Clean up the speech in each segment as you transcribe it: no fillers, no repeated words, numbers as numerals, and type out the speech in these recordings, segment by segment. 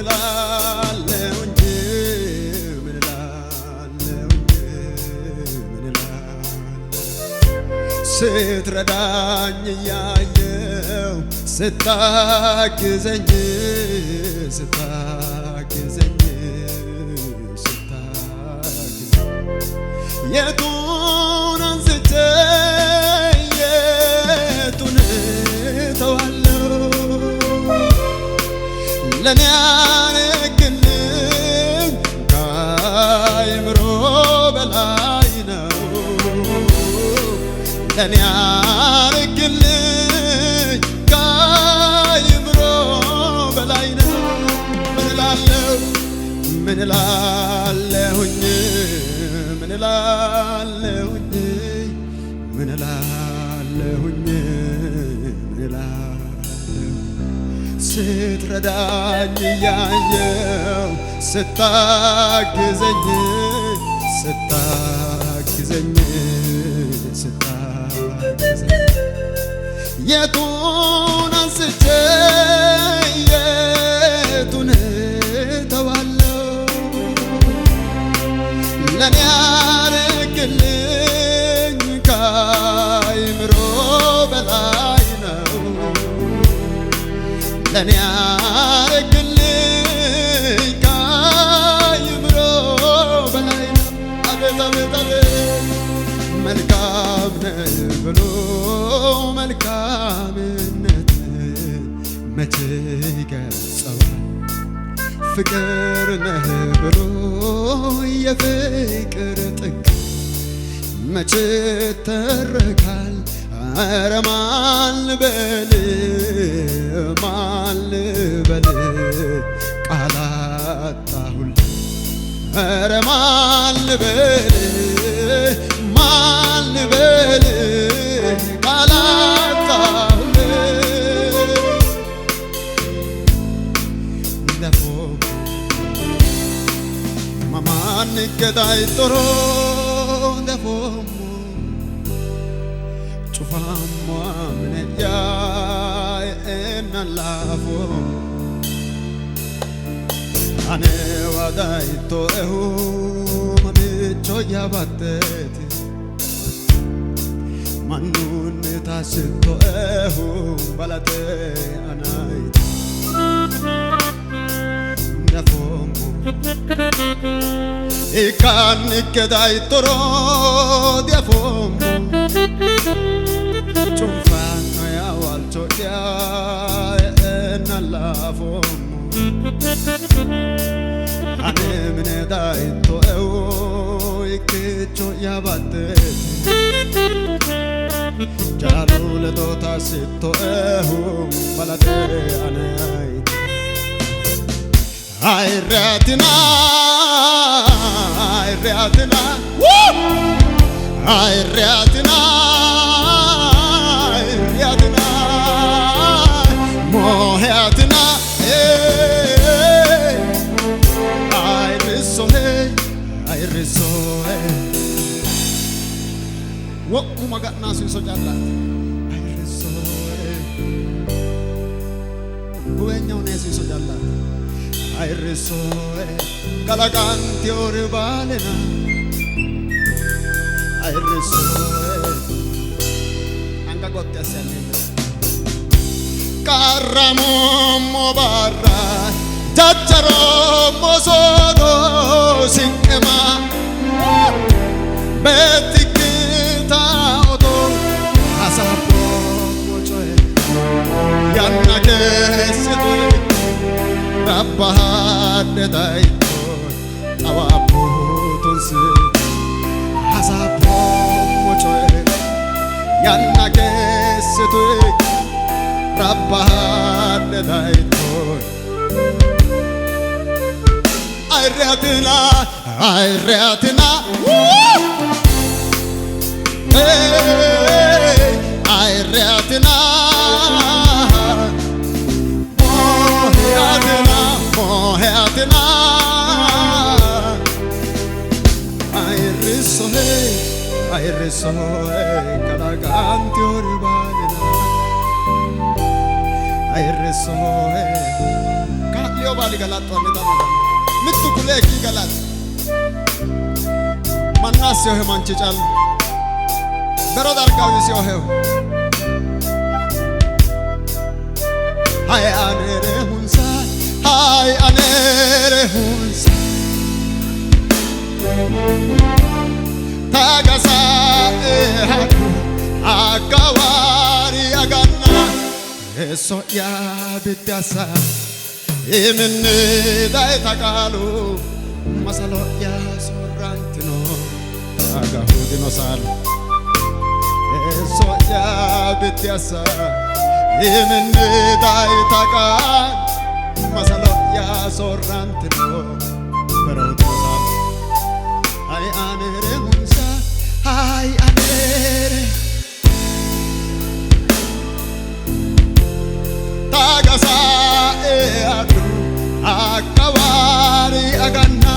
እላለሁ እንጂ ምን እላለሁ እንጂ ምን እላለሁ ስትረዳኝ እያየሁ ስታግዘኝ የቱን አንስቼ የቱን እተዋለሁ ለኔ ያረክልኝ ከአእምሮ በላይ ነው ለኔ ያረክልኝ ከአእምሮ በላይ ነው ምን እላለሁኝ ምን እላለሁኝ ምን እላለሁኝ ምን እላለሁ ስትረዳኝ እያየሁ ስታግዘኝ የቱን አንስቼ የቱን እተዋለሁ ለኔ ያረክልኝ ከአእምሮ በላይ ነው ለኔ ያረክልኝ ከአእምሮ በላይ ነው አቤት አቤት አቤት መልካም ነህ ብሎ መልካምነት መቼ ይገልጸዋል ፍቅር ነህ ብሎ የፍቅር ጥግ መቼ ተረካል ኧረ ማን ልበል ቃል አጣሁልህ ኧረ ማን ልበል ቃል አጣሁልህ ማማን ገዳይ ጦሮ ደፎሞ ጩፋሞ ምንያ እናላፎ አኔ ዋዳይ ጦሁ ማንቾ ያባተት ማኑን ታስቶሁ ባላቴ አናይ ደፎሞ ikan kedai toro dia fomo chumfano ya walcho dia enalla fomo ane mene dai to ikecho ya batte jalo le to tasito balade anai ay ratina mohatina ay risohe wokku magatna siso jallat ay risohe buenyo ne siso jallat ay risohe kalaganti orbalena ay risohe anga gotte asenne karamo mobarra jajjaro mosodo sinkema betikita odo asapo mochoe yanna kesete rabbahade daito awaputonse asapo mochoe yanna kesete rabbahade daito ayratina ayratina mohatina ayrisohe kalaganti orbalena ayrisohe yo bali galat wane tamada mittu kule ki galat manasyo he manchi chal bero dargawi syo he hay anere hunsa tagasa haku akawari agana eso ya bitasa imene dai takalu masalo ya sorantino agahu dinosal eso ya bitasa imene dai takal masalo ya sorantino pero dinosal ay anere hunsa ay anere tagasa adu akawari agana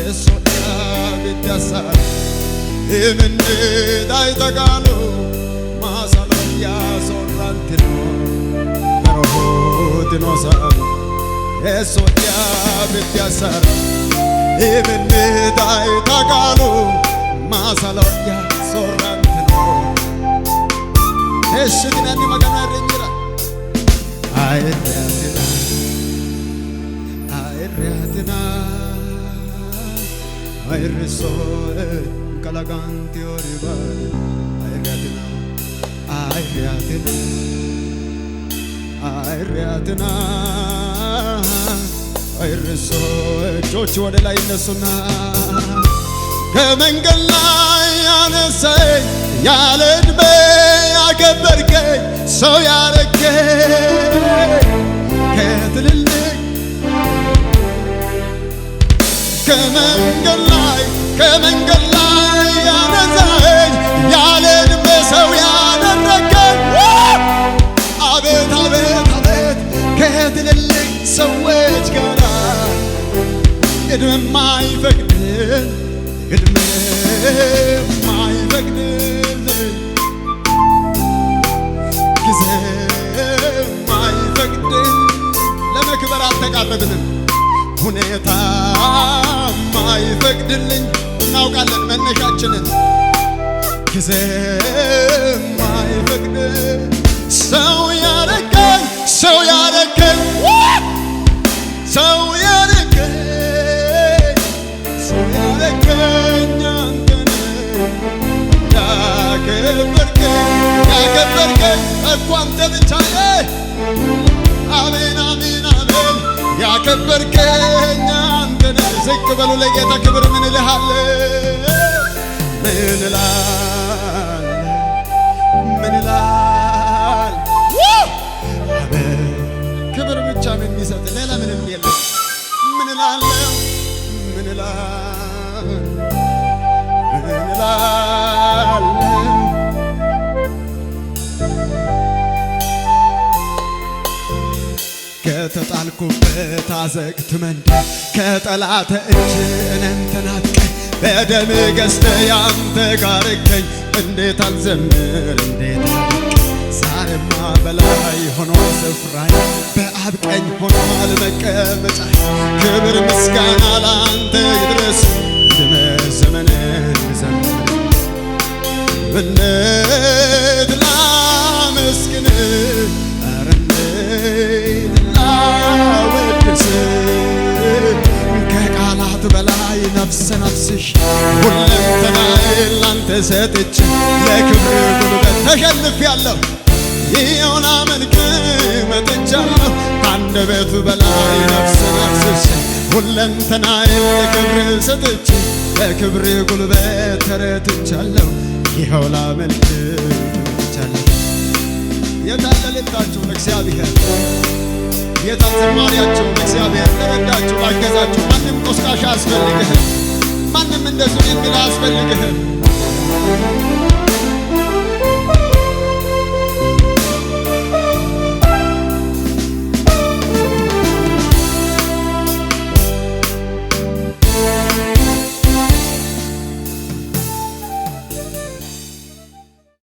eso ya bitasa imene dai tagalo masalo ya sorantino pero dinosal eso ya bitasa imene dai tagalo masalo ya sorantino eshinani magana renjira ayreatina ayresoe kalaganti oriba ayreatina ayresoe ጆች ወደ ላይ እነሱና ከመንገድ ላይ ያነሳኝ ያለ ዕድሜ ያከበርከኝ ሰው ያረከኝ ከትልልቅ ከመንገድ ላይ ያነሳኝ ያለ ዕድሜ ሰው ያደረከኝ አቤት አቤት አቤት ከትልልቅ ሰዎች ጋር ዕድሜ የማይፈቅድልኝ ጊዜ የማይፈቅድልኝ ለመክበር አልተቃረብንም ሁኔታ የማይፈቅድልኝ እናውቃለን መነሻችንን ጊዜ የማይፈቅድልኝ ሰው ያረከኝ አንተን ያከበርከኝ እኮ አንተ ብቻ ነህ አሜን አሜን አሜን ያከበርከኝ አንተ ነህ ዝቅ በሉ ለጌታ ክብር ምን እልሃለሁ ምን እልሃለሁ ክብር ብቻ ምን የሚሰጥ ሌላ ምንም የለም ምን እልሃለሁ ከተጣልኩበት አዘቅት መንደር ከጠላት እጅ እኔን ተናጥቀኝ በደም ገዝተህ ያንተ ጋርከኝ እንዴት አልዘምር እንዴት ዛሬማ በላይ ሆኗል ስፍራዬ በአብ ቀኝ ሆኗል መቀመጫዬ ክብር ምስጋና ላንተ ይድረስ ዘመንን ዘመን እንዴት ላመስግን ኧረ እንዴት ላወድስ ከቃላት በላይ ነፍስሽ ሁለንተናዬን ላንተ ሰጥቼ ለክብር ጉልበት ተሸንፌአለሁ ይኸው ላመልክ መጥቻለሁ ከአንደበቱ በላይ ነፍስሽ ሁለንተናዬን ለክብር ሰጥቼ ለክብር ጉልበት ተረትቻለሁ ይኸው ላመልክ መጥቻለሁ የታለ ልልታችሁ ለእግዚአብሔር የታለ ዝማሬያችሁ ለእግዚአብሔር ለረዳችሁ ላገዛችሁ ማንም ቆስቋሽ አያስፈልግህም ማንም እንደዚህ የሚል አያስፈልግህም